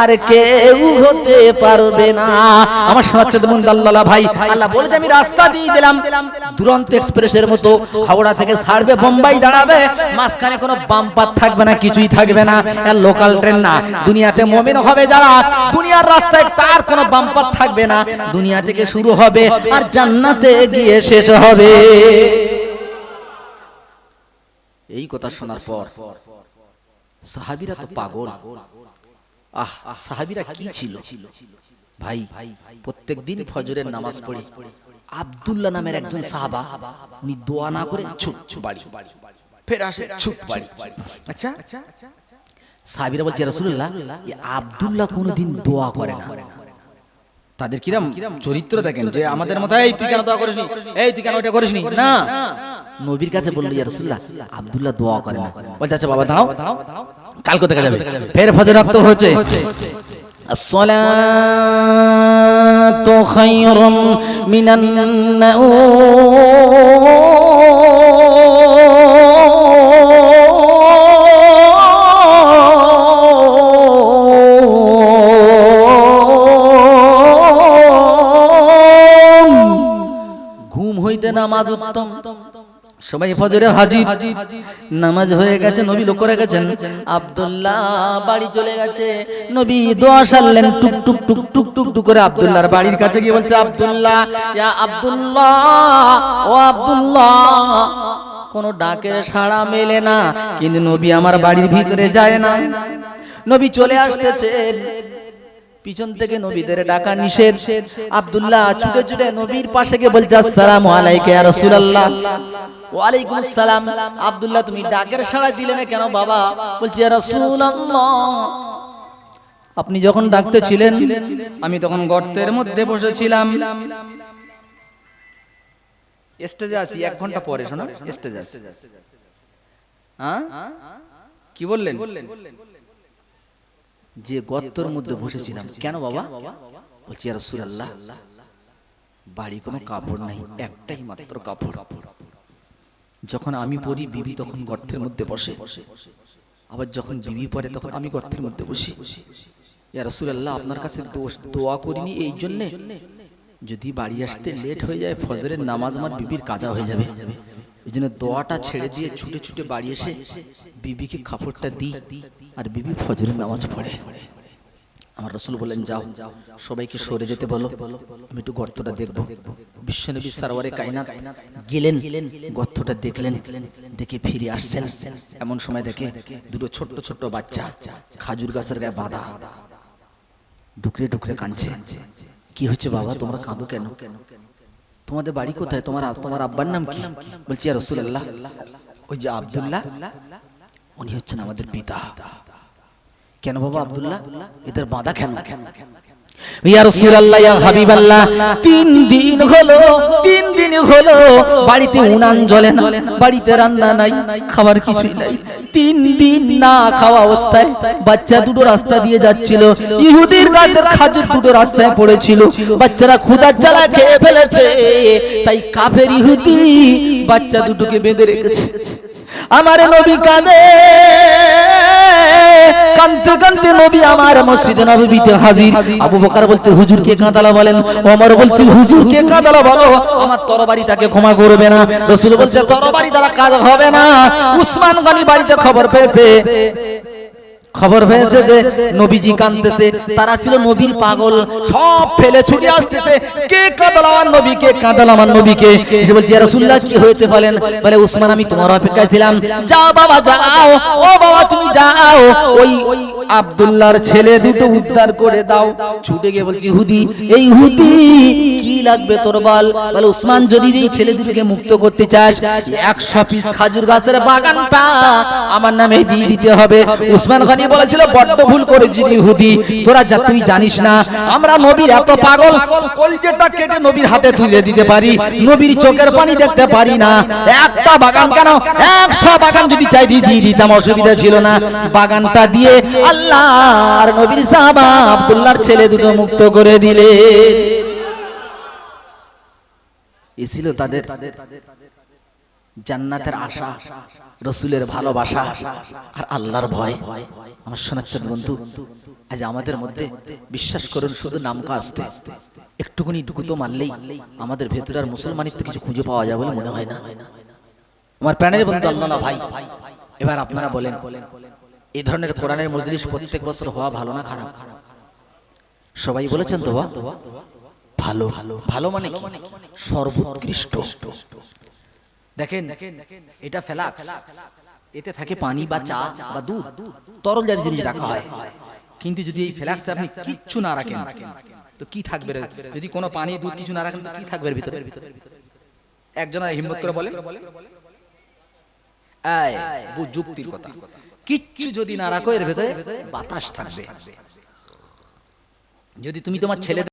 আর কেউ হতে পারবে না। আমার শোনাচ্ছে দেবুন আল্লাহ ভাই, আল্লাহ বলে যে আমি রাস্তা দিয়ে দিলাম দুরন্ত এক্সপ্রেসের মতো, হাওড়া থেকে ছাড়বে বোম্বাই দাঁড়াবে, মাঝখানে কোনো বাম্পার থাকবে না, কিছুই থাকবে না, লোকাল ট্রেন না। দুনিয়াতে মুমিন হবে যারা, দুনিয়ার রাস্তায় তার কোনো বাম্পার থাকবে না, দুনিয়া থেকে শুরু হবে আর জান্নাতে গিয়ে শেষ হবে। এই কথা শোনার পর সাহাবীরা তো পাগল। সাহাবীরা কি ছিল ভাই, প্রত্যেকদিন ফজরের নামাজ পড়ে আব্দুল্লাহ নামের একজন সাহাবা, উনি দোয়া না করে ছুট বাড়ি, ফের আসে ছুট বাড়ি। আচ্ছা, সাহাবীরা বলছে রাসূলুল্লাহ, এই আব্দুল্লাহ কোনোদিন দোয়া করে না। তাদের কিরম চরিত্র দেখেন, যে আমাদের মতো এই তুই কেন দোয়া করিসনি, এই তুই কেন ওটা করিসনি, না, নবীর কাছে বলল ইয়া রাসূলুল্লাহ আব্দুল্লাহ দোয়া করে না। বলছে আচ্ছা বাবা দাঁড়াও, কালকে দেখা যাবে। ফের ফজর রক্ত হচ্ছে, আসসালাতু খায়রুম মিনান নাওম, ঘুম হইতে নামাজ উত্তম। সবাই ফজরে হাজির, নামাজ হয়ে গেছে, নবী লক্ষ্য রেখেছেন আব্দুল্লাহ বাড়ি চলে গেছে। নবী দোয়া সারলেন, টুক টুক টুক টুক টুক টুক করে আব্দুল্লাহর বাড়ির কাছে গিয়ে বলছে আব্দুল্লাহ, ইয়া আব্দুল্লাহ, ও আব্দুল্লাহ, কোনো ডাকের সাড়া মেলে না, কিন্তু নবী আমার বাড়ির ভিতরে যায় না। নবী চলে আসতেছেন, পিছন থেকে নবীদের ডাকা নিষেধ। আব্দুল্লাহ ছুটে ছুটে নবীর পাশে গিয়ে বলছে আসসালামু আলাইকা ইয়া রাসূলুল্লাহ। ওয়া আলাইকুম আসসালাম। আব্দুল্লাহ তুমি ডাকের সাড়া দিলে না কেন বাবা? বলছি ইয়া রাসূলুল্লাহ, আপনি যখন ডাকতে ছিলেন আমি তখন গর্তের মধ্যে বসেছিলাম। স্টেজে আছি 1 ঘন্টা পরে, শোনো স্টেজে আছি। হ্যাঁ কি বললেন? যে গর্তের মধ্যে বসেছিলাম। কেন বাবা? বলছি ইয়া রাসূলুল্লাহ, বাড়ি কোনো কাপড় নাই, একটাই মাত্র কাপড়। যখন আমি পরি বিবি তখন গর্তের মধ্যে বসে, আবার যখন বিবি পরে তখন আমি গর্তের মধ্যে বসি। ইয়া রাসূলুল্লাহ, আপনার কাছে দোয়া করিনি এই জন্য, যদি বাড়ি আসতে লেট হয়ে যায় ফজরের নামাজ আমার বিবির কাজা হয়ে যাবে, এই জন্য দোয়াটা ছেড়ে দিয়ে ছুটে ছুটে বাড়ি এসে বিবিকে কাপড়টা দিই আর বিবি ফজরের নামাজ পড়ে। আমার রাসূল বলেন যাও সবাইকে সরে যেতে বলো, আমি একটু গর্তটা দেখব। বিশ্বনবী সরওয়ারে কায়নাত গেলেন, গর্তটা দেখলেন, দেখে ফিরে আসছেন। এমন সময় দেখে দুটো ছোট্ট ছোট্ট বাচ্চা খাজুর গাছের গায়ে বাঁধা, ডুকরে ডুকরে কাঁদছে। কি হয়েছে বাবা, তোমরা কাঁদো কেন? তোমাদের বাড়ি কোথায়? তোমার আব্বার নাম কি? বলছি ইয়া রাসূলুল্লাহ, ওই যে আব্দুল্লাহ, উনি হচ্ছেন আমাদের পিতা। কেন বাবা আব্দুল্লাহ, এদের বাঁধা কেন? ইয়া রাসূলুল্লাহ, ইয়া হাবিবাল্লাহ, 3 দিন হলো বাড়িতে উনান জ্বলে না, বাড়িতে রান্না নাই, খাবার কিছুই নাই। 3 দিন না খাওয়া অবস্থায় বাচ্চা দুটো রাস্তা দিয়ে যাচ্ছিল, ইহুদির গাছের খাজুর দুটো রাস্তায় পড়েছিল, বাচ্চারা ক্ষুধার জ্বালা খেয়ে ফেলেছে, তাই কাফের ইহুদি বাচ্চা দুটোকে বেঁধে রেখেছে। আমার নবী কাঁদে, কাঁদতে কাঁদতে নবী আমার মসজিদে নববীতে হাজির। আবু বকর বলছে হুজুর কে কাঁদালো বলেন, ওমর বলছে হুজুর কে কাঁদালো বলো, আমার তরবারি তাকে ক্ষমা করবে না। রাসূল বলছে তরবারি দ্বারা কাজ হবে না। উসমান গনি বাড়িতে খবর পেয়েছে যে নবীজি কাঁদতেছে, তারা ছিল নবীর পাগল, সব ফেলে ছুটে আসতেছে, কে কাঁদালো আমার নবী, কে কাঁদালো আমার নবীকে। এসে বলছে ইয়া রাসূলুল্লাহ কি হয়েছে বলেন? বলে উসমান আমি তোমার অপেক্ষায় ছিলাম, যাও বাবা যাও, ও বাবা তুমি যাও, ওই আব্দুল্লাহর ছেলে দুটো উদ্ধার করে দাও। ছুটে গিয়ে বলছি ইহুদি, এই ইহুদি কি লাগবে তোর বল? বলে উসমান যদি এই ছেলে দুটোকে মুক্ত করতে চাস 100 পিস খাজুর গাছের বাগানটা আমার নামে দিয়ে দিতে হবে। উসমান গনি বলেছিল বড্ড ভুল করেছিস ইহুদি, তোরা যা তুই জানিস না আমরা নবীর এত পাগল, কলজেটা কেটে নবীর হাতে তুলে দিতে পারি, নবীর চোখের পানি দেখতে পারি না। একটা বাগান কেন 100 বাগান যদি চাই দিয়ে দিতাম, অসুবিধা ছিল না। বাগানটা দিয়ে আল্লাহ আর নবীর সাহাবা আব্দুল্লাহর ছেলে দুটো মুক্ত করে দিলে। এই ছিল তাদের জান্নাতের আশা, রসুলের ভালোবাসা আর আল্লাহর ভয়। আমার শোনাচ্ছেন বন্ধু, আজ আমাদের মধ্যে বিশ্বাস করুন শুধু নামকা আসতে একটুকুনি গুঁতো মারলেই আমাদের ভেতরে আর মুসলমানিত্ব কিছু খুঁজে পাওয়া যায় বলে মনে হয় না। আমার প্রাণের বন্ধু আল্লাহ ভাই, এবার আপনারা বলেন এই ধরনের কোরআনের মজলিস প্রত্যেক বছর হওয়া ভালো না খারাপ? সবাই বলেছেন তো ভালো। ভালো মানে কি? সর্বোৎকৃষ্ট। দেখেন এটা ফ্লাক্স, এতে থাকে পানি বা চা বা দুধ, তরল জাতীয় জিনিস রাখা হয়। কিন্তু যদি এই ফ্লাক্সে আপনি কিচ্ছু না রাখেন তো কি থাকবে? যদি কোনো পানি দুধ কিছু না রাখেন তো কি থাকবে ভিতরে? একজন হিম্মত করে বলে, যুক্তির কথা, কিচ্ছু যদি না রাখো এর ভেতরে বাতাস থাকবে। যদি তুমি তোমার ছেলে